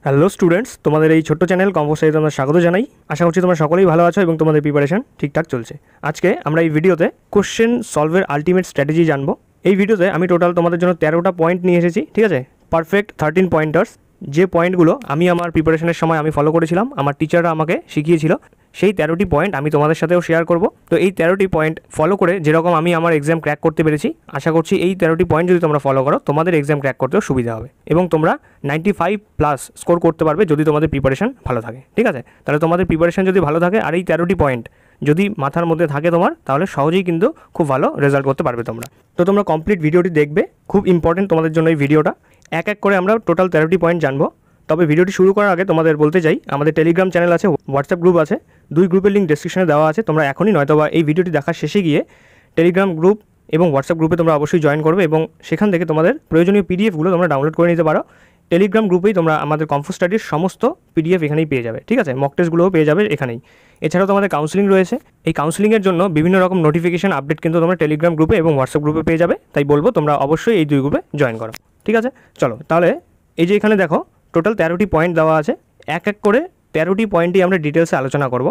Hello students, তোমাদের এই ছোট্ট চ্যানেল কম্পোস্টারে তোমরা স্বাগত জানাই। আশা করছি তোমরা সকলেই ভালো আছো এবং তোমাদের প্রিপারেশন ঠিকঠাক চলছে। আজকে আমরা এই ভিডিওতে কোশ্চেন সলভের আলটিমেট স্ট্র্যাটেজি জানবো। এই ভিডিওতে আমি টোটাল তোমাদের জন্য 13টা পয়েন্ট নিয়ে এসেছি, ঠিক আছে? পারফেক্ট 13 পয়েন্টার্স, যে পয়েন্টগুলো আমি আমার প্রিপারেশনের সময় আমি ফলো করেছিলাম, আমার টিচাররা আমাকে শিখিয়েছিল। সেই 13টি পয়েন্ট আমি তোমাদের সাথেও শেয়ার করব। তো এই 13টি পয়েন্ট ফলো করে যেরকম আমি আমার এক্সাম ক্র্যাক করতে পেরেছি, আশা করছি এই 13টি পয়েন্ট যদি তোমরা ফলো করো তোমাদের এক্সাম ক্র্যাক করতেও সুবিধা হবে এবং তোমরা 95+ স্কোর করতে পারবে যদি তোমাদের প্রিপারেশন ভালো থাকে, ঠিক আছে? তাহলে তোমাদের প্রিপারেশন যদি ভালো থাকে আর এই 13টি পয়েন্ট যদি মাথার মধ্যে থাকে তোমার, তাহলে সহজেই কিন্তু খুব ভালো রেজাল্ট করতে পারবে তোমরা। তো তোমরা কমপ্লিট ভিডিওটি দেখবে, খুব ইম্পর্টেন্ট তোমাদের জন্য এই ভিডিওটা। এক এক করে আমরা টোটাল 13টি পয়েন্ট জানবো। তবে ভিডিওটি শুরু করার আগে তোমাদের বলতে চাই, আমাদের টেলিগ্রাম চ্যানেল আছে, হোয়াটসঅ্যাপ গ্রুপ আছে, দুই গ্রুপের লিঙ্ক ডেসক্রিপশনে দেওয়া আছে। তোমরা এখনই নয়তোবা এই ভিডিওটি দেখার শেষে গিয়ে টেলিগ্রাম গ্রুপ এবং হোয়াটসঅ্যাপ গ্রুপে তোমরা অবশ্যই জয়েন করবে এবং সেখান থেকে তোমাদের প্রয়োজনীয় পিডিএফগুলো তোমরা ডাউনলোড করে নিতে পারো। টেলিগ্রাম গ্রুপেই তোমরা আমাদের কম্পোস্ট স্টাডির সমস্ত পিডিএফ এখানেই পেয়ে যাবে, ঠিক আছে? মক টেস্টগুলোও পেয়ে যাবে এখানেই। এছাড়াও তোমাদের কাউন্সিলিং রয়েছে, এই কাউন্সিলিংয়ের জন্য বিভিন্ন রকম নোটিফিকেশন আপডেট কিন্তু তোমরা টেলিগ্রাম গ্রুপে এবং হোয়াটসঅ্যাপ গ্রুপে পেয়ে যাবে। তাই বলবো তোমরা অবশ্যই এই দুই গ্রুপে জয়েন করো, ঠিক আছে? চলো তাহলে এই যে এখানে দেখো টোটাল 13টি পয়েন্ট দেওয়া আছে। এক এক করে 13টি পয়েন্টই আমরা ডিটেলসে আলোচনা করব।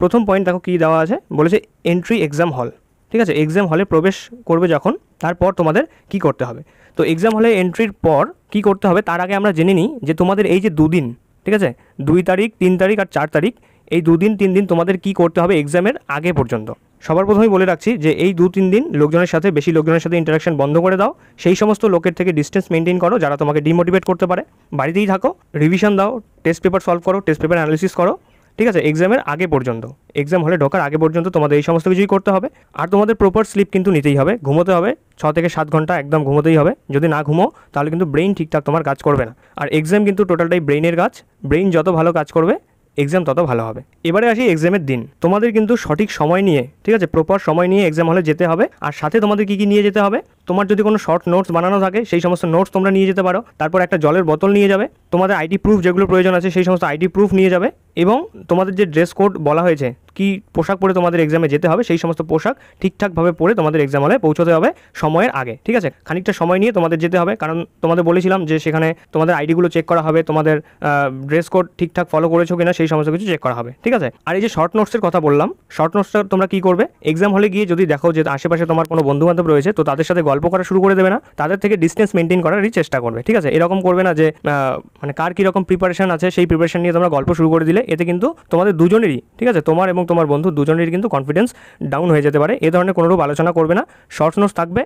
প্রথম পয়েন্ট দেখো কী দেওয়া আছে, বলেছে এন্ট্রি এক্সাম হল, ঠিক আছে? এক্সাম হলে প্রবেশ করবে যখন, তারপর তোমাদের কি করতে হবে। তো এক্সাম হলে এন্ট্রির পর কি করতে হবে তার আগে আমরা জেনে নিই যে তোমাদের এই যে দুদিন, ঠিক আছে, 2 তারিখ 3 তারিখ আর 4 তারিখ, এই 2 দিন 3 দিন তোমাদের কি করতে হবে এক্সামের আগে পর্যন্ত। সবার প্রথমেই বলে রাখছি যে এই 2-3 দিন লোকজনের সাথে, বেশি লোকজনের সাথে ইন্টারাকশন বন্ধ করে দাও। সেই সমস্ত লোকের থেকে ডিস্টেন্স মেনটেন করো যারা তোমাকে ডিমোটিভেট করতে পারে। বাড়িতেই থাকো, রিভিশন দাও, টেস্ট পেপার সলভ করো, টেস্ট পেপার অ্যানালিসিস করো, ঠিক আছে? এক্সামের আগে পর্যন্ত, এক্সাম হলে ঢোকার আগে পর্যন্ত তোমাদের এই সমস্ত কিছুই করতে হবে। আর তোমাদের প্রপার স্লিপ কিন্তু নিতেই হবে, ঘুমোতে হবে, 6 থেকে 7 ঘন্টা একদম ঘুমোতেই হবে। যদি না ঘুমো তাহলে কিন্তু ব্রেইন ঠিকঠাক তোমার কাজ করবে না। আর এক্সাম কিন্তু টোটালটাই ব্রেইনের কাজ, ব্রেইন যত ভালো কাজ করবে এক্সাম তত ভালো হবে। এবারে আসি এক্সামের দিন। তোমাদের কিন্তু সঠিক সময় নিয়ে, ঠিক আছে, প্রপার সময় নিয়ে এক্সাম হলে যেতে হবে। আর সাথে তোমাদের কী কী নিয়ে যেতে হবে, তোমার যদি কোনো শর্ট নোটস বানানো থাকে সেই সমস্ত নোটস তোমরা নিয়ে যেতে পারো। তারপর একটা জলের বোতল নিয়ে যাবে, তোমাদের আইডি প্রুফ যেগুলো প্রয়োজন আছে সেই সমস্ত আইডি প্রুফ নিয়ে যাবে এবং তোমাদের যে ড্রেস কোড বলা হয়েছে, কি পোশাক পরে তোমাদের এক্সামে যেতে হবে, সেই সমস্ত পোশাক ঠিকঠাকভাবে পরে তোমাদের এক্সাম হলে পৌঁছতে হবে সময়ের আগে, ঠিক আছে? খানিকটা সময় নিয়ে তোমাদের যেতে হবে, কারণ তোমাদের বলেছিলাম যে সেখানে তোমাদের আইডিগুলো চেক করা হবে, তোমাদের ড্রেস কোড ঠিকঠাক ফলো করেছো কিনা সেই সমস্ত কিছু চেক করা হবে, ঠিক আছে? আর এই যে শর্ট নোটসের কথা বললাম, শর্ট নোটসটা তোমরা কী করবে, এক্সাম হলে গিয়ে যদি দেখো যে আশেপাশে তোমার কোনো বন্ধুবান্ধব রয়েছে, তো তাদের সাথে গল্প করা শুরু করে দেবে না, তাদের থেকে ডিস্টেন্স মেনটেন করারই চেষ্টা করবে, ঠিক আছে? এরকম করবে না যে মানে কার কীরকম প্রিপারেশন আছে সেই প্রিপারেশন নিয়ে তোমরা গল্প শুরু করে দিলে, এতে কিন্তু তোমাদের দুজনেরই, ঠিক আছে, তোমার এবং তোমার বন্ধু দুজনেরই কিন্তু কনফিডেন্স ডাউন হয়ে যেতে পারে। এ ধরনের কোনোরূপ আলোচনা করবে না। শর্ট নোটস থাকবে,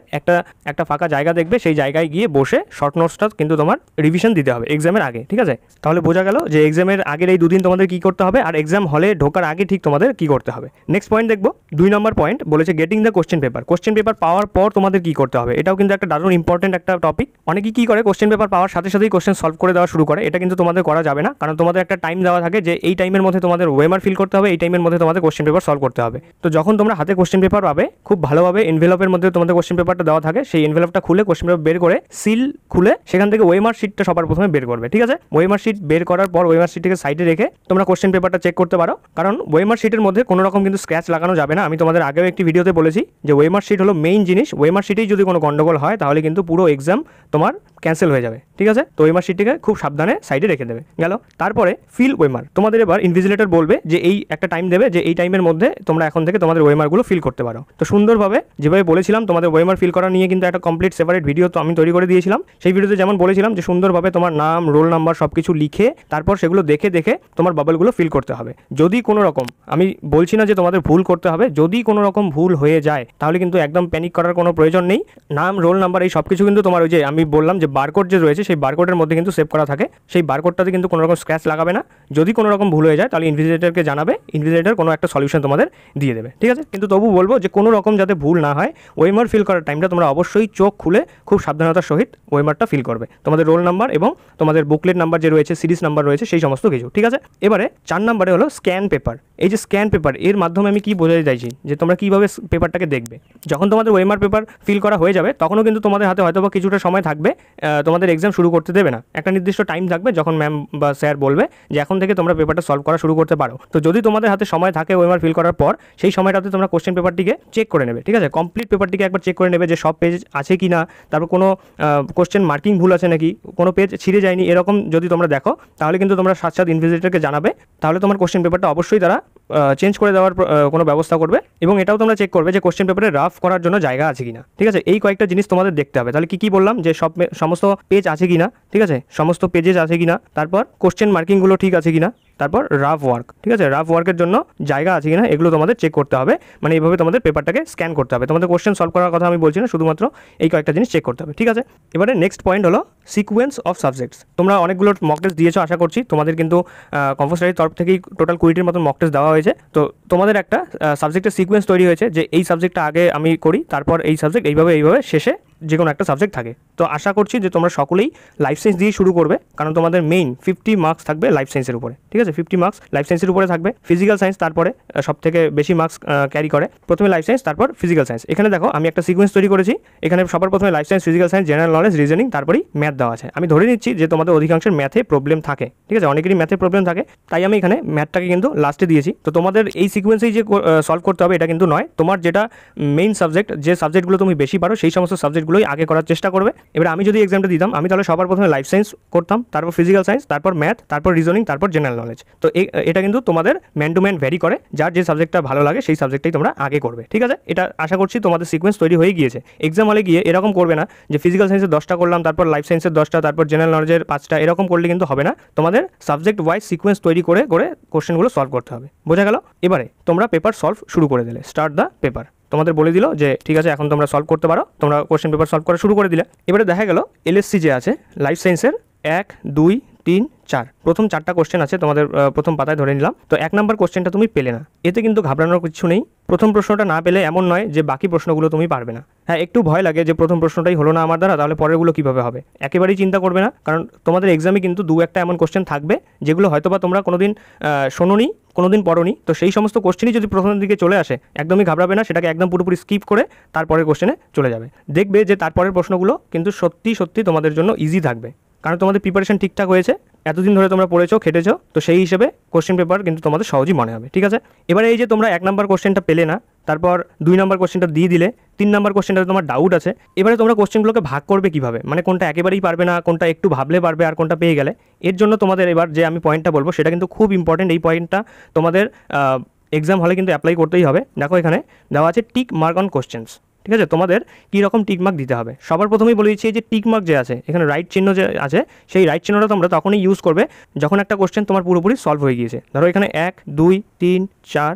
একটা ফাঁকা জায়গা দেখবে, সেই জায়গায় গিয়ে বসে শর্ট নোটসটা কিন্তু তোমার রিভিশন দিতে হবে এক্সামের আগে, ঠিক আছে? তাহলে বোঝা গেল যে এক্সামের আগের এই 2 দিন তোমাদের কী করতে হবে আর এক্সাম হলে ঢোকার আগে ঠিক তোমাদের কী করতে হবে। নেক্সট পয়েন্ট দেখবো, 2 নম্বর পয়েন্ট বলেছে getting the question paper. Question paper পাওয়ার পর তোমাদের কী করতে হবে, এটাও কিন্তু একটা দারুণ ইম্পর্টেন্ট একটা টপিক। অনেকেই কী করে, কোশ্চেন পেপার পাওয়ার সাথে সাথেই কোশ্চেন সলভ করে দেওয়া শুরু করে। এটা কিন্তু তোমাদের করা যাবে না, কারণ তোমাদের একটা টাইম দেওয়া থাকে যে এই টাইমের মধ্যে তোমাদের ওএমআর ফিল করতে হবে, এই টাইমের মধ্যে তোমাদের কোশ্চেন পেপার সলভ করতে হবে। তো যখন তোমরা হাতে কোশ্চেন পেপার পাবে, খুব ভালোভাবে এনভেলপের মধ্যে তোমাদের কোশ্চেন পেপারটা দেওয়া থাকে, সেই এনভেলপটা খুলে কোশ্চেন পেপার বের করে সিল খুলে সেখান থেকে ওএমআর শিটটা সবার প্রথমে বের করবে, ঠিক আছে? ওএমআর শিট বের করার পর ওএমআর শিটটাকে সাইডে রেখে তোমরা কোশ্চেন পেপারটা চেক করতে পারো, কারণ ওএমআর শিটের মধ্যে কোনো রকম কিন্তু স্ক্র্যাচ লাগানো যাবে না। আমি তোমাদের আগেও একটি ভিডিওতে বলেছি যে ওএমআর শিট হলো মেইন জিনিস। ওএমআর শিটেই যদি কোনো গন্ডগোল হয় তাহলে কিন্তু পুরো এক্সাম তোমার ক্যান্সেল হয়ে যাবে, ঠিক আছে? তো ওএমআর শিটটিকে খুব সাবধানে সাইডে রেখে দেবে। গেল, তারপরে ফিল ওএমআর। তোমাদের এবার ইনভিজিলেটর বলবে যে এই একটা টাইম দেবে যে এই টাইমের মধ্যে তোমরা এখন থেকে তোমাদের ওএমআরগুলো ফিল করতে পারো। তো সুন্দরভাবে যেভাবে বলেছিলাম তোমাদের ওএমআর ফিল করা নিয়ে কিন্তু একটা কমপ্লিট সেপারেট ভিডিও তো আমি তৈরি করে দিয়েছিলাম। সেই ভিডিওতে যেমন বলেছিলাম যে সুন্দরভাবে তোমার নাম, রোল নাম্বার সব কিছু লিখে তারপর সেগুলো দেখে দেখে তোমার বাবলগুলো ফিল করতে হবে। যদি কোনো রকম, আমি বলছি না যে তোমাদের ভুল করতে হবে, যদি কোনো রকম ভুল হয়ে যায় তাহলে কিন্তু একদম প্যানিক করার কোনো প্রয়োজন নেই। নাম, রোল নাম্বার এই সব কিছু কিন্তু তোমার ওই যে আমি বললাম যে বারকোড যে রয়েছে সেই বারকোডের মধ্যে কিন্তু সেভ করা থাকে, সেই বারকোডটাতে কিন্তু কোনো রকম স্ক্র্যাচ লাগাবে না। যদি কোনো রকম ভুল হয়ে যায় তাহলে ইনভিজিলেটরকে জানাবে, ইনভিজিলেটর কোনো একটা সলিউশন তোমাদের দিয়ে দেবে, ঠিক আছে? কিন্তু তবু বলবো যে কোনো রকম যাতে ভুল না হয়, ওএমআর ফিল করার টাইমটা তোমরা অবশ্যই চোখ খুলে খুব সাবধানতার সহিত ওএমআরটা ফিল করবে, তোমাদের রোল নাম্বার এবং তোমাদের বুকলেট নাম্বার যে রয়েছে, সিরিজ নাম্বার রয়েছে, সেই সমস্ত কিছু, ঠিক আছে? এবারে 4 নম্বরে হলো স্ক্যান পেপার। এই যে স্ক্যান পেপার, এর মাধ্যমে আমি কি বোঝাতে চাইছি যে তোমরা কীভাবে পেপারটাকে দেখবে। যখন তোমাদের ওএমআর পেপার ফিল করা হয়ে যাবে তখনও কিন্তু তোমাদের হাতে হয়তো বা কিছুটা সময় থাকবে, তোমাদের এক্সাম শুরু করতে দেবে না। একটা নির্দিষ্ট টাইম থাকবে যখন ম্যাম বা স্যার বলবে যে এখন থেকে তোমরা পেপারটা সলভ করা শুরু করতে পারো। তো যদি তোমাদের হাতে সময় থাকে ওএমআর ফিল করার পর সেই সময়টাতে তোমরা কোশ্চেন পেপারটিকে চেক করে নেবে, ঠিক আছে, কমপ্লিট পেপারটিকে একবার চেক করে নেবে যে সব পেজ আছে কি না, তারপর কোনো কোশ্চেন মার্কিং ভুল আছে নাকি, কোনো পেজ ছিঁড়ে যায়নি, এরকম যদি তোমরা দেখো তাহলে কিন্তু তোমরা সাথে ইনভিজিলেটরকে জানাবে, তাহলে তোমার কোশ্চেন পেপারটা অবশ্যই তারা চেঞ্জ করে দেওয়ার কোনো ব্যবস্থা করবে। এবং এটাও তোমরা চেক করবে যে কোশ্চেন পেপারে রাফ করার জন্য জায়গা আছে কিনা, ঠিক আছে। এই কয়েকটা জিনিস তোমাদের দেখতে হবে। তাহলে কি বললাম যে সমস্ত পেজ আছে কিনা, ঠিক আছে, সমস্ত পেজেস আছে কিনা, তারপর কোশ্চেন মার্কিংগুলো ঠিক আছে কিনা, তারপর রাফ ওয়ার্ক, ঠিক আছে, রাফ ওয়ার্কের জন্য জায়গা আছে কিনা, এগুলো তোমাদের চেক করতে হবে। মানে এইভাবে তোমাদের পেপারটাকে স্ক্যান করতে হবে। তোমাদের কোশ্চেন সলভ করার কথা আমি বলছি না, শুধুমাত্র এই কয়েকটা জিনিস চেক করতে হবে, ঠিক আছে। এবারে নেক্সট পয়েন্ট হলো সিকোয়েন্স অফ সাবজেক্টস। তোমরা অনেকগুলো মক টেস্ট দিয়েছো আশা করছি, তোমাদের কিন্তু কম্পালসারির তরফ থেকেই টোটাল 20টির মতন মক টেস্ট দেওয়া হয়েছে। তো তোমাদের একটা সাবজেক্টের সিকোয়েন্স তৈরি হয়েছে যে এই সাবজেক্টটা আগে আমি করি, তারপর এই সাবজেক্ট, এইভাবে শেষে যে কোনো একটা সাবজেক্ট থাকে। তো আশা করছি যে তোমরা সকলেই লাইফ সায়েন্স দিয়ে শুরু করবে, কারণ তোমাদের মেইন 50 মার্কস থাকবে লাইফ সায়েন্সের উপরে, ঠিক আছে, 50 মার্কস লাইফ সায়েন্সের উপরে থাকবে। ফিজিক্যাল সায়েন্স তারপরে সব থেকে বেশি মার্কস ক্যারি করে, প্রথমে লাইফ সায়েন্স তারপর ফিজিক্যাল সায়েন্স। এখানে দেখো আমি একটা সিকোয়েন্স তৈরি করেছি, এখানে সবার প্রথমে life science, physical science, general knowledge, reasoning, তারপরেই ম্যাথ দেওয়া আছে। আমি ধরে নিচ্ছি যে তোমাদের অধিকাংশের ম্যাথে প্রবলেম থাকে, ঠিক আছে, অনেকেরই ম্যাথে প্রবলেম থাকে, তাই আমি এখানে ম্যাথটাকে কিন্তু লাস্টে দিয়েছি। তো তোমাদের এই সিকোয়েন্সেই যে সলভ করতে হবে এটা কিন্তু নয়, তোমার যেটা মেইন সাবজেক্ট, যে সাবজেক্টগুলো তুমি বেশি পারো সেই সমস্ত সাবজেক্টগুলোই আগে করার চেষ্টা করবে। এবার আমি যদি এক্সামটা দিতাম, আমি তাহলে সবার প্রথমে লাইফ সায়েন্স করতাম, তারপর ফিজিক্যাল সায়েন্স, তারপর ম্যাথ, তারপর রিজনিং, তারপর জেনারেল নলেজ। তো এটা কিন্তু তোমাদের ম্যান টু ম্যান ভ্যারি করে, যার যে সাবজেক্টটা ভালো লাগে সেই সাবজেক্টটাই তোমরা আগে করবে, ঠিক আছে। এটা আশা করছি তোমাদের সিকোয়েন্স তৈরি হয়ে গিয়েছে। এক্সাম হলে গিয়ে এরকম করবে না যে ফিজিক্যাল সায়েন্সের 10টা করলাম, তারপর লাইফ সায়েন্সের 10টা, তারপর জেনারেল নলেজের 5টা, এরকম করলে কিন্তু হবে না। তোমাদের সাবজেক্ট ওয়াইজ সিকোয়েন্স তৈরি করে কোশ্চেনগুলো সলভ করতে হবে, বোঝা গেল। এবারে তোমরা পেপার সলভ শুরু করে দিলে, স্টার্ট দ্য পেপার, তোমাদের বলে দিল যে ঠিক আছে এখন তোমরা সলভ করতে পারো, তোমরা কোশ্চেন পেপার সলভ করা শুরু করে দিলে। এবারে দেখা গেল এলএসসি যে আছে লাইফ সায়েন্সের 1, 2, 3, 4 প্রথম 4টা কোশ্চেন আছে তোমাদের প্রথম পাতায় ধরে নিলাম। তো 1 নম্বর কোশ্চেনটা তুমি পেলে না, এতে কিন্তু ঘাবড়ানোর কিছু নেই। প্রথম প্রশ্নটা না পেলে এমন নয় যে বাকি প্রশ্নগুলো তুমি পারবে না। হ্যাঁ, একটু ভয় লাগে যে প্রথম প্রশ্নটাই হলো না আমার দ্বারা, তাহলে পরেরগুলো কীভাবে হবে। একেবারেই চিন্তা করবে না, কারণ তোমাদের এক্সামে কিন্তু 2-1টা এমন কোশ্চেন থাকবে যেগুলো হয়তোবা তোমরা কোনোদিন শোনোনি, কোনোদিন পড়োনি। তো সেই সমস্ত কোশ্চেনই যদি প্রথমের দিকে চলে আসে, একদমই ঘাবড়াবে না, সেটাকে একদম পুরোপুরি স্কিপ করে তারপরের কোশ্চেনে চলে যাবে। দেখবে যে তারপরের প্রশ্নগুলো কিন্তু সত্যি তোমাদের জন্য ইজি থাকবে, কারণ তোমাদের প্রিপারেশন ঠিকঠাক হয়েছে, এতদিন ধরে তোমরা পড়েছো, খেটেছো, তো সেই হিসেবে কোশ্চেন পেপার কিন্তু তোমাদের সহজেই মনে হবে, ঠিক আছে। এবারে এই যে তোমরা 1 নম্বর কোশ্চেনটা পেলে না, তারপর 2 নম্বর কোশ্চেনটা দিয়ে দিলে, 3 নম্বর কোশ্চেনটাতে তোমার ডাউট আছে। এবারে তোমরা কোশ্চেনগুলোকে ভাগ করবে কীভাবে, মানে কোনটা একেবারেই পারবে না, কোনটা একটু ভাবলে পারবে, আর কোনটা পেয়ে গেলে। এর জন্য তোমাদের এবার যে আমি পয়েন্টটা বলবো সেটা কিন্তু খুব ইম্পর্টেন্ট। এই পয়েন্টটা তোমাদের এক্সাম হলে কিন্তু অ্যাপ্লাই করতেই হবে। দেখো এখানে দেওয়া আছে টিক মার্ক অন কোশ্চেন্স, ঠিক আছে। তোমাদের কী রকম টিক মার্ক দিতে হবে, সবার প্রথমেই বলে দিচ্ছি যে টিক মার্ক যে আছে এখানে রাইট চিহ্ন যে আছে, সেই রাইট চিহ্নটা তোমরা তখনই ইউজ করবে যখন একটা কোশ্চেন তোমার পুরোপুরি সলভ হয়ে গিয়েছে। ধরো এখানে 1, 2, 3, 4,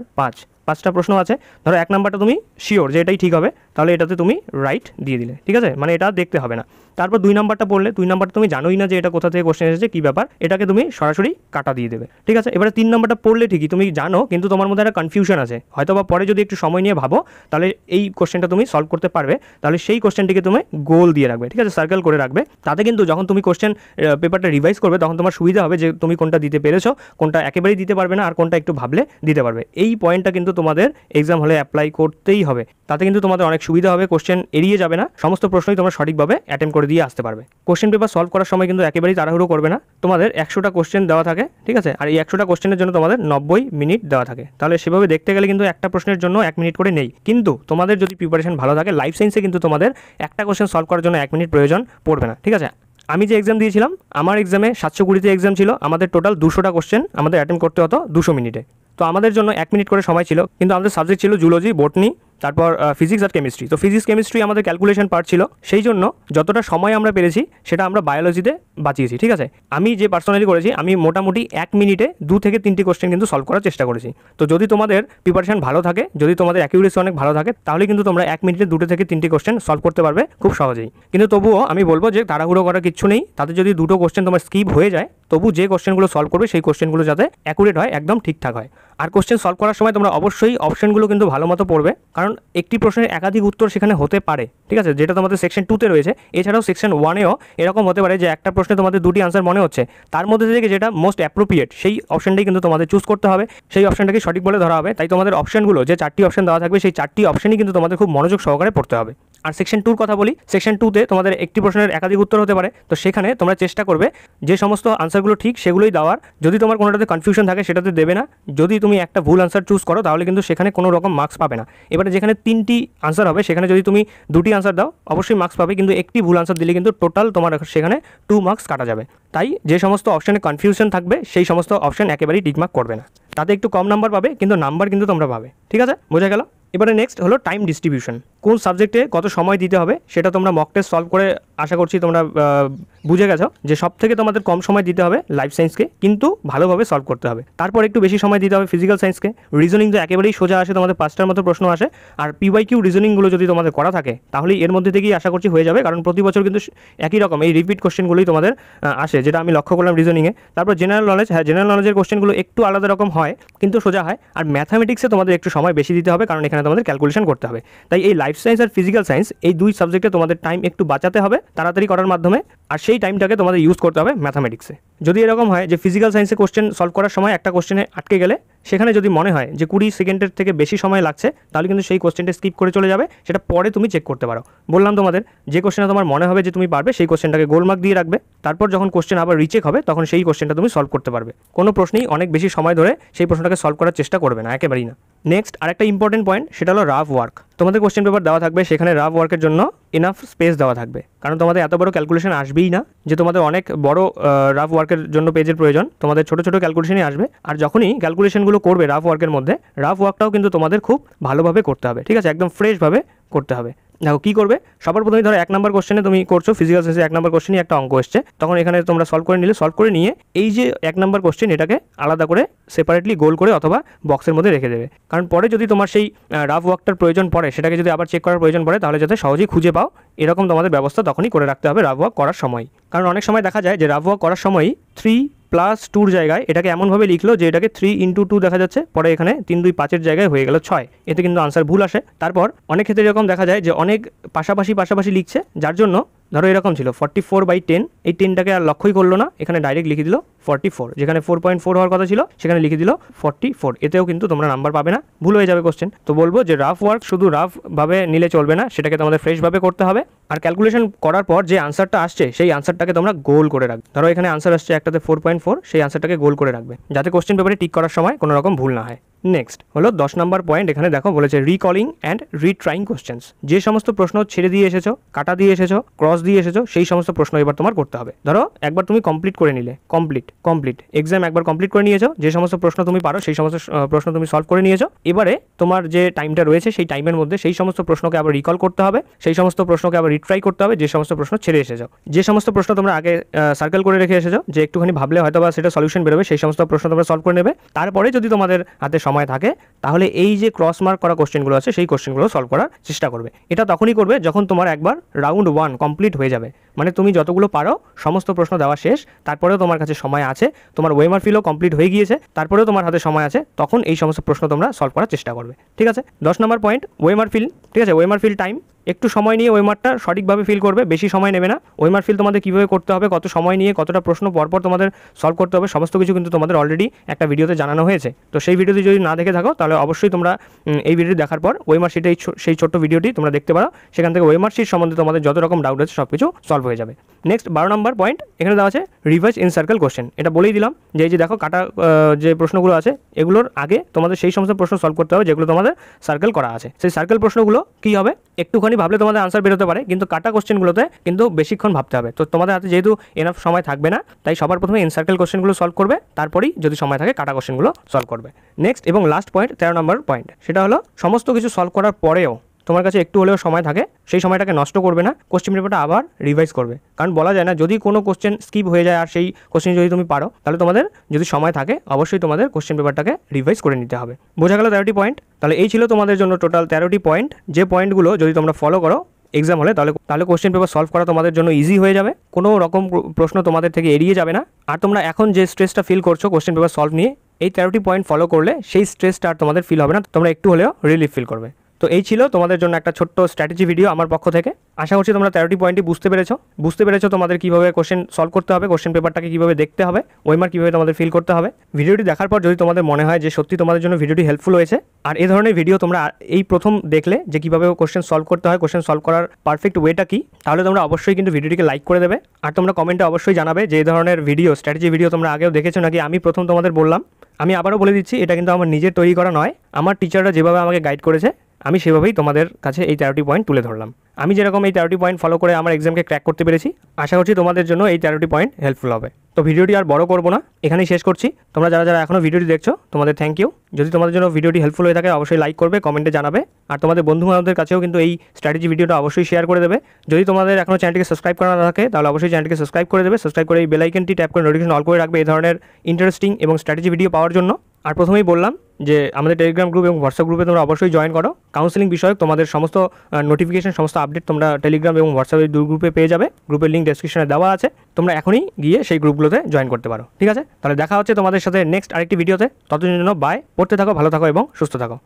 5টা প্রশ্ন আছে, ধরো 1 নাম্বারটা তুমি শিওর যে এটাই ঠিক হবে, তাহলে এটাতে তুমি রাইট দিয়ে দিলে, ঠিক আছে, মানে এটা দেখতে হবে না। তারপর 2 নাম্বারটা পড়লে, 2 নাম্বারটা তুমি জানোই না যে এটা কোথা থেকে কোশ্চেন এসেছে, কী ব্যাপার, এটাকে তুমি সরাসরি কাটা দিয়ে দেবে, ঠিক আছে। এবারে 3 নাম্বারটা পড়লে ঠিকই তুমি জানো, কিন্তু তোমার মধ্যে একটা কনফিউশন আছে, হয়তো বা পরে যদি একটু সময় নিয়ে ভাবো তাহলে এই কোশ্চেনটা তুমি সলভ করতে পারবে, তাহলে সেই কোশ্চেনটিকে তুমি গোল দিয়ে রাখবে, ঠিক আছে, সার্কেল করে রাখবে। তাতে কিন্তু যখন তুমি কোশ্চেন পেপারটা রিভাইজ করবে তখন তোমার সুবিধা হবে যে তুমি কোনটা দিতে পেরেছো, কোনটা একেবারেই দিতে পারবে না, আর কোনটা একটু ভাবলে দিতে পারবে। এই পয়েন্টটা কিন্তু তোমাদের এক্সাম হলে অ্যাপ্লাই করতেই হবে, তাতে কিন্তু তোমাদের অনেক সুবিধা হবে, কোশ্চেন এড়িয়ে যাবে না, সমস্ত প্রশ্নই তোমরা সঠিকভাবে অ্যাটেম্প করে দিয়ে আসতে পারবে। কোশ্চেন পেপার সলভ করার সময় কিন্তু একেবারেই তাড়াহুড়ো করবে না। তোমাদের 100টা কোশ্চেন দেওয়া থাকে, ঠিক আছে, আর এই 100টা কোশ্চেনের জন্য তোমাদের 90 মিনিট দেওয়া থাকে। তাহলে সেভাবে দেখতে গেলে কিন্তু একটা প্রশ্নের জন্য 1 মিনিট করে নেই, কিন্তু তোমাদের যদি প্রিপারেশন ভালো থাকে লাইফ সায়েন্সে কিন্তু তোমাদের একটা কোশ্চেন সলভ করার জন্য 1 মিনিট প্রয়োজন পড়বে না, ঠিক আছে। আমি যে এক্সাম দিয়েছিলাম, আমার এক্সামে 720তে এক্সাম ছিল, আমাদের টোটাল 200টা কোশ্চেন আমাদের অ্যাটেম্প করতে হতো 200 মিনিটে। তো আমাদের জন্য 1 মিনিট করে সময় ছিল, কিন্তু আমাদের সাবজেক্ট ছিল জুলজি, বটনি, তারপর ফিজিক্স আর কেমিস্ট্রি। তো ফিজিক্স কেমিস্ট্রি আমাদের ক্যালকুলেশন পার্ট ছিল, সেই জন্য যতটা সময় আমরা পেরেছি সেটা আমরা বায়োলজিতে বাঁচিয়েছি, ঠিক আছে। আমি যে পার্সোনালি করেছি, আমি মোটামুটি 1 মিনিটে 2 থেকে 3টি কোশ্চেন কিন্তু সলভ করার চেষ্টা করেছি। তো যদি তোমাদের প্রিপারেশন ভালো থাকে, যদি তোমাদের অ্যাকিউরেসি অনেক ভালো থাকে, তাহলে কিন্তু তোমরা 1 মিনিটে 2 থেকে 3টি কোশ্চেন সলভ করতে পারবে খুব সহজেই। কিন্তু তবুও আমি বলবো যে তাড়াহুড়ো করার কিছু নেই, তাতে যদি 2টো কোশ্চেন তোমার স্কিপ হয়ে যায়, তবু যে কোশ্চেনগুলো সলভ করবে সেই কোশ্চেনগুলো যাতে অ্যাকুরেট হয়, একদম ঠিকঠাক হয়। আর কোশ্চেন সলভ করার সময় তোমরা অবশ্যই অপশনগুলো কিন্তু ভালো মতো পড়বে, কারণ একটি প্রশ্নের একাধিক উত্তর সেখানে হতে পারে, ঠিক আছে, যেটা তোমাদের সেকশন 2তে রয়েছে। এছাড়াও সেকশন 1এও এরকম হতে পারে যে একটা প্রশ্নে তোমাদের 2টি আনসার মনে হচ্ছে, তার মধ্যে থেকে যেটা মোস্ট অ্যাপ্রোপ্রিয়েট সেই অপশনটাই কিন্তু তোমাদের চুজ করতে হবে, সেই অপশনটাকে সঠিক বলে ধরা হবে। তাই তোমাদের অপশনগুলো যে 4টি অপশন দেওয়া থাকবে, সেই 4টি অপশনই কিন্তু তোমাদের খুব মনোযোগ সহকারে পড়তে হবে। আর সেকশন 2 কথা বলি, সেকশন 2তে তোমাদের একটি প্রশ্নের একাধিক উত্তর হতে পারে, তো সেখানে তোমরা চেষ্টা করবে যে সমস্ত আনসারগুলো ঠিক সেগুলোই দেওয়ার। যদি তোমার কোনোটাতে কনফিউশন থাকে সেটাতে দেবে না। যদি তুমি একটা ভুল আনসার চুজ করো তাহলে কিন্তু সেখানে কোনো রকম মার্কস পাবে না। এবারে যেখানে 3টি আনসার হবে সেখানে যদি তুমি 2টি আনসার দাও অবশ্যই মার্কস পাবে, কিন্তু একটি ভুল আনসার দিলে কিন্তু টোটাল তোমার সেখানে 2 মার্কস কাটা যাবে। তাই যে সমস্ত অপশানে কনফিউশন থাকবে সেই সমস্ত অপশান একেবারেই টিকমার্ক করবে না, তাতে একটু কম নাম্বার পাবে কিন্তু নাম্বার কিন্তু তোমরা পাবে। ঠিক আছে, বোঝা গেল? এবারে নেক্সট হলো টাইম ডিস্ট্রিবিউশন। কোন সাবজেক্টে কত সময় দিতে হবে সেটা তোমরা মক টেস্ট সলভ করে আশা করছি তোমরা বুঝে গেছো যে সব থেকে তোমাদের কম সময় দিতে হবে লাইফ সায়েন্সকে, কিন্তু ভালোভাবে সলভ করতে হবে। তারপর একটু বেশি সময় দিতে হবে ফিজিক্যাল সায়েন্সকে। রিজনিং তো একেবারেই সোজা আসে, তোমাদের 5টার মতো প্রশ্ন আসে। আর PYQ রিজনিংগুলো যদি তোমাদের করা থাকে তাহলে এর মধ্যে থেকেই আশা করছি হয়ে যাবে, কারণ প্রতি বছর কিন্তু একই রকম এই রিপিট কোশ্চেনগুলোই তোমাদের আসে, যেটা আমি লক্ষ্য করলাম রিজনিংয়ে। তারপর জেনারেল নলেজ, হ্যাঁ জেনারেল নলেজের কোশ্চেনগুলো একটু আলাদা রকম হয় কিন্তু সোজা হয়। আর ম্যাথামেটিক্সে তোমাদের একটু সময় বেশি দিতে হবে, কারণ এখানে তোমাদের ক্যালকুলেশন করতে হবে। তাই এই লাইফ সায়েন্স আর ফিজিক্যাল সায়েন্স এই 2 সাবজেক্টে তোমাদের টাইম একটু বাঁচাতে হবে তাড়াতাড়ি করার মাধ্যমে, আর সেই টাইমটাকে তোমাদের ইউজ করতে হবে ম্যাথামেটিক্সে। যদি এরকম হয় যে ফিজিক্যাল সায়েন্সে কোশ্চেন সলভ করার সময় একটা কোশ্চেনে আটকে গেলে, সেখানে যদি মনে হয় যে 20 সেকেন্ডের থেকে বেশি সময় লাগছে, তাহলে কিন্তু সেই কোশ্চেনটা স্কিপ করে চলে যাবে, সেটা পরে তুমি চেক করতে পারো। বললাম তোমাদের যে কোশ্চেনে তোমার মনে হবে যে তুমি পারবে সেই কোশ্চেনটাকে গোল মার্ক দিয়ে রাখবে, তারপর যখন কোশ্চেন আবার রিচেক হবে তখন সেই কোশ্চেনটা তুমি সলভ করতে পারবে। কোনো প্রশ্নেই অনেক বেশি সময় ধরে সেই প্রশ্নটাকে সলভ করার চেষ্টা করবে না, একেবারেই না। নেক্সট আরেকটা ইম্পর্টেন্ট পয়েন্ট, সেটা হলো রাফ ওয়ার্ক। তোমাদের কোশ্চেন পেপার দেওয়া থাকবে, সেখানে রাফ ওয়ার্কের জন্য ইনাফ স্পেস দেওয়া থাকবে, কারণ তোমাদের এত বড় ক্যালকুলেশন আসবেই না যে তোমাদের অনেক বড় রাফ ওয়ার্কের জন্য পেজের প্রয়োজন। তোমাদের ছোটো ছোটো ক্যালকুলেশনই আসবে, আর যখনই ক্যালকুলেশনগুলো করবে রাফ ওয়ার্কের মধ্যে, রাফ ওয়ার্কটাও কিন্তু তোমাদের খুব ভালোভাবে করতে হবে। ঠিক আছে, একদম ফ্রেশভাবে করতে হবে। দেখো কী করবে, সবার প্রথমে ধরো 1 নম্বর কোশ্চেনে তুমি করছো ফিজিক্যাল সায়েন্সে 1 নম্বর কোশ্চেনই একটা অঙ্ক এসছে, তখন এখানে তোমরা সলভ করে নিলে, সলভ করে নিয়ে এই যে 1 নম্বর কোশ্চেন এটাকে আলাদা করে সেপারেটলি গোল করে অথবা বক্সের মধ্যে রেখে দেবে, কারণ পরে যদি তোমার সেই রাফ ওয়ার্কটার প্রয়োজন পড়ে, সেটাকে যদি আবার চেক করার প্রয়োজন পড়ে, তাহলে যাতে সহজেই খুঁজে পাও এরকম তোমাদের ব্যবস্থা তখনই করে রাখতে হবে রাফ ওয়ার্ক করার সময়। কারণ অনেক সময় দেখা যায় যে রাফ ওয়ার্ক করার সময় 3+2 জায়গায় এটাকে এমনভাবে লিখলো যে এটাকে 3×2 দেখা যাচ্ছে, পরে এখানে 3, 2, 5-এর জায়গায় হয়ে গেল 6, এতে কিন্তু আনসার ভুল আসে। তারপর অনেক ক্ষেত্রে এরকম দেখা যায় যে অনেক পাশাপাশি লিখছে, যার জন্য ধরো এরকম ছিল 44/10, এই 10টাকে আর লক্ষ্যই করলো না, এখানে ডাইরেক্ট লিখে দিল 44, যেখানে 4.4 হওয়ার কথা ছিল সেখানে লিখে দিল 44, এতেও কিন্তু তোমরা নাম্বার পাবে না, ভুল হয়ে যাবে কোশ্চেন। তো বলবো যে রাফ ওয়ার্ক শুধু রাফভাবে নিলে চলবে না, সেটাকে তোমাদের ফ্রেশভাবে করতে হবে। আর ক্যালকুলেশন করার পর যে আনসারটা আসছে সেই আনসারটাকে তোমরা গোল করে রাখবে। ধরো এখানে আনসার আসছে একটাতে 4.4, সেই আনসারটাকে গোল করে রাখবে যাতে কোশ্চেন পেপারে টিক করার সময় কোনো রকম ভুল না হয়। নেক্সট হলো 10 নম্বর পয়েন্ট, এখানে দেখো বলেছে রিকলিং অ্যান্ড রিট্রাইং কোশ্চেন্স। যে সমস্ত প্রশ্ন ছেড়ে দিয়ে এসেছো, কাটা দিয়ে এসেছো, ক্রস দিয়ে এসেছো, সেই সমস্ত প্রশ্ন এবার তোমার করতে হবে। ধরো একবার তুমি কমপ্লিট করে নিলে, কমপ্লিট এক্সাম একবার কমপ্লিট করে নিয়েছো, যে সমস্ত প্রশ্ন তুমি পারো সেই সমস্ত প্রশ্ন তুমি সলভ করে নিয়েছো। এবারে তোমার যে টাইমটা রয়েছে সেই টাইমের মধ্যে সেই সমস্ত প্রশ্নকে আবার রিকল করতে হবে, সেই সমস্ত প্রশ্নকে আবার রিট্রাই করতে হবে যে সমস্ত প্রশ্ন ছেড়ে এসেছো। যে সমস্ত প্রশ্ন তোমরা আগে সার্কেল করে রেখে এসেছো যে একটুখানি ভাবলে হয়তো বা সেটা সলিউশন বেরোবে, সেই সমস্ত প্রশ্ন তোমরা সলভ করে নেবে। তারপরে যদি তোমাদের হাতে সময় থাকে তাহলে এই যে ক্রস মার্ক করা কোশ্চেনগুলো আছে সেই কোশ্চেনগুলো সলভ করার চেষ্টা করবে। এটা তখনই করবে যখন তোমার একবার রাউন্ড 1 কমপ্লিট হয়ে যাবে, মানে তুমি যতগুলো পারো সমস্ত প্রশ্ন দেওয়া শেষ, তারপরেও তোমার কাছে সময় আছে, তোমার ওয়েমার ফিলও কমপ্লিট হয়ে গিয়েছে, তারপরেও তোমার হাতে সময় আছে, তখন এই সমস্ত প্রশ্ন তোমরা সলভ করার চেষ্টা করবে। ঠিক আছে, 10 নম্বর পয়েন্ট ওয়েমার ফিল। ঠিক আছে, ওয়েমার ফিল টাইম, একটু সময় নিয়ে ওয়েমারটা সঠিকভাবে ফিল করবে, বেশি সময় নেবে না। ওয়েমার ফিল তোমাদের কীভাবে করতে হবে, কত সময় নিয়ে কতটা প্রশ্ন পরপর তোমাদের সলভ করতে হবে, সমস্ত কিছু কিন্তু তোমাদের অলরেডি একটা ভিডিওতে জানানো হয়েছে। তো সেই ভিডিওটি যদি না দেখে থাকো তাহলে অবশ্যই তোমরা এই ভিডিওটি দেখার পর ওয়েমার শিটে সেই ছোট্ট ভিডিওটি তোমরা দেখতে পারো, সেখান থেকে ওয়েমার শিট সম্বন্ধে তোমাদের যত রকম ডাউট আছে সব কিছু সলভ হয়ে যাবে। নেক্সট 12 নম্বর পয়েন্ট, এখানে দেওয়া আছে রিভাইজ ইন সার্কেল কোশ্চেন। এটা বলেই দিলাম যে এই যে দেখো কাটা যে প্রশ্নগুলো আছে এগুলোর আগে তোমাদের সেই সমস্ত প্রশ্ন সলভ করতে হবে যেগুলো তোমাদের সার্কেল করা আছে। সেই সার্কেল প্রশ্নগুলো কী হবে, একটুখানি ভাবলে তোমাদের আনসার বেরোতে পারে, কিন্তু কাটা কোশ্চেনগুলোতে কিন্তু বেশিক্ষণ ভাবতে হবে। তো তোমাদের হাতে যেহেতু এনাফ সময় থাকবে না, তাই সবার প্রথমে এনসার্কেল কোশ্চেনগুলো সলভ করবে, তারপরেই যদি সময় থাকে কাটা কোশ্চেনগুলো সলভ করবে। নেক্সট এবং লাস্ট পয়েন্ট 13 নম্বর পয়েন্ট, সেটা হলো সমস্ত কিছু সলভ করার পরেও তোমার কাছে একটু হলেও সময় থাকে, সেই সময়টাকে নষ্ট করবে না, কোশ্চেন পেপারটা আবার রিভাইজ করবে। কারণ বলা যায় না যদি কোনো কোশ্চেন স্কিপ হয়ে যায় আর সেই কোশ্চেন যদি তুমি পারো, তাহলে তোমাদের যদি সময় থাকে অবশ্যই তোমাদের কোশ্চেন পেপারটাকে রিভাইজ করে নিতে হবে। বোঝা গেল 13টি পয়েন্ট। তাহলে এই ছিল তোমাদের জন্য টোটাল 13টি পয়েন্ট, যে পয়েন্টগুলো যদি তোমরা ফলো করো এক্সাম হলে তাহলে কোশ্চেন পেপার সলভ করা তোমাদের জন্য ইজি হয়ে যাবে, কোনো রকম প্রশ্ন তোমাদের থেকে এড়িয়ে যাবে না। আর তোমরা এখন যে স্ট্রেসটা ফিল করছো কোশ্চেন পেপার সলভ নিয়ে, এই 13টি পয়েন্ট ফলো করলে সেই স্ট্রেসটা আর তোমাদের ফিল হবে না, তোমরা একটু হলেও রিলিফ ফিল করবে। তো এই ছিল তোমাদের জন্য একটা ছোট্ট স্ট্র্যাটেজি ভিডিও আমার পক্ষ থেকে। আশা করছি তোমরা 13টি পয়েন্টই বুঝতে পেরেছো তোমাদের কীভাবে কোশ্চেন সলভ করতে হবে, কোশ্চেন পেপারটাকে কীভাবে দেখতে হবে, ওয়েমার কীভাবে তোমাদের ফিল করতে হবে। ভিডিওটি দেখার পর যদি তোমাদের মনে হয় যে সত্যি তোমাদের জন্য ভিডিওটি হেল্পফুল হয়েছে, আর এই ধরনের ভিডিও তোমরা এই প্রথম দেখলে যে কীভাবে কোশ্চেন সলভ করতে হয়, কোশ্চেন সলভ করার পারফেক্ট ওয়েটা কী, তাহলে তোমরা অবশ্যই কিন্তু ভিডিওটিকে লাইক করে দেবে। আর তোমরা কমেন্টে অবশ্যই জানাবে যে এই ধরনের ভিডিও, স্ট্র্যাটেজি ভিডিও তোমরা আগেও দেখেছো নাকি। আমি প্রথম তোমাদের বললাম, আমি আবারও বলে দিচ্ছি, এটা কিন্তু আমার নিজের তৈরি করা নয়, আমার টিচাররা যেভাবে আমাকে গাইড করেছে আমি সেভাবেই তোমাদের কাছে এই 13টি পয়েন্ট তুলে ধরলাম। আমি যেরকম এই 13টি পয়েন্ট ফলো করে আমার এক্সামকে ক্র্যাক করতে পেরেছি, আশা করছি তোমাদের জন্য এই 13টি পয়েন্ট হেল্পফুল হবে। তো ভিডিওটি আর বড় করবো না, এখানেই শেষ করছি। তোমরা যারা এখনও ভিডিওটি দেখছো তোমাদের থ্যাংক ইউ। যদি তোমাদের জন্য ভিডিওটি হেল্পফুল হয়ে থাকে অবশ্যই লাইক করবে, কমেন্টে জানাবে, আর তোমাদের বন্ধুবান্ধবদের কাছেও কিন্তু এই স্ট্র্যাটেজি ভিডিওটা অবশ্যই শেয়ার করে দেবে। যদি তোমাদের এখনও চ্যানেলটিকে সাবস্ক্রাইব করা না থাকে তাহলে অবশ্যই চ্যানেলটিকে সাবস্ক্রাইব করে দেবে। সাবস্ক্রাইব করে এই বেল আইকনটি ট্যাপ করে নোটিফিকেশন অল করে রাখবে এই ধরনের ইন্টারেস্টিং এবং স্ট্র্যাটেজি ভিডিও পাওয়ার জন্য। আর প্রথমেই বললাম যে আমাদের টেলিগ্রাম গ্রুপ এবং হোয়াটসঅ্যাপ গ্রুপে তোমরা অবশ্যই জয়েন করো। কাউন্সেলিং বিষয়ক তোমাদের সমস্ত নোটিফিকেশন, সমস্ত আপডেট তোমরা টেলিগ্রাম এবং হোয়াটসঅ্যাপের দুই গ্রুপে পেয়ে যাবে। গ্রুপের লিঙ্ক ডেসক্রিপশনে দেওয়া আছে, তোমরা এখনই গিয়ে সেই গ্রুপগুলোতে জয়েন করতে পারো। ঠিক আছে, তাহলে দেখা হচ্ছে তোমাদের সাথে নেক্সট আরেকটি ভিডিওতে। ততদিনের জন্য বাই, পড়তে থাকো, ভালো থাকো এবং সুস্থ থাকো।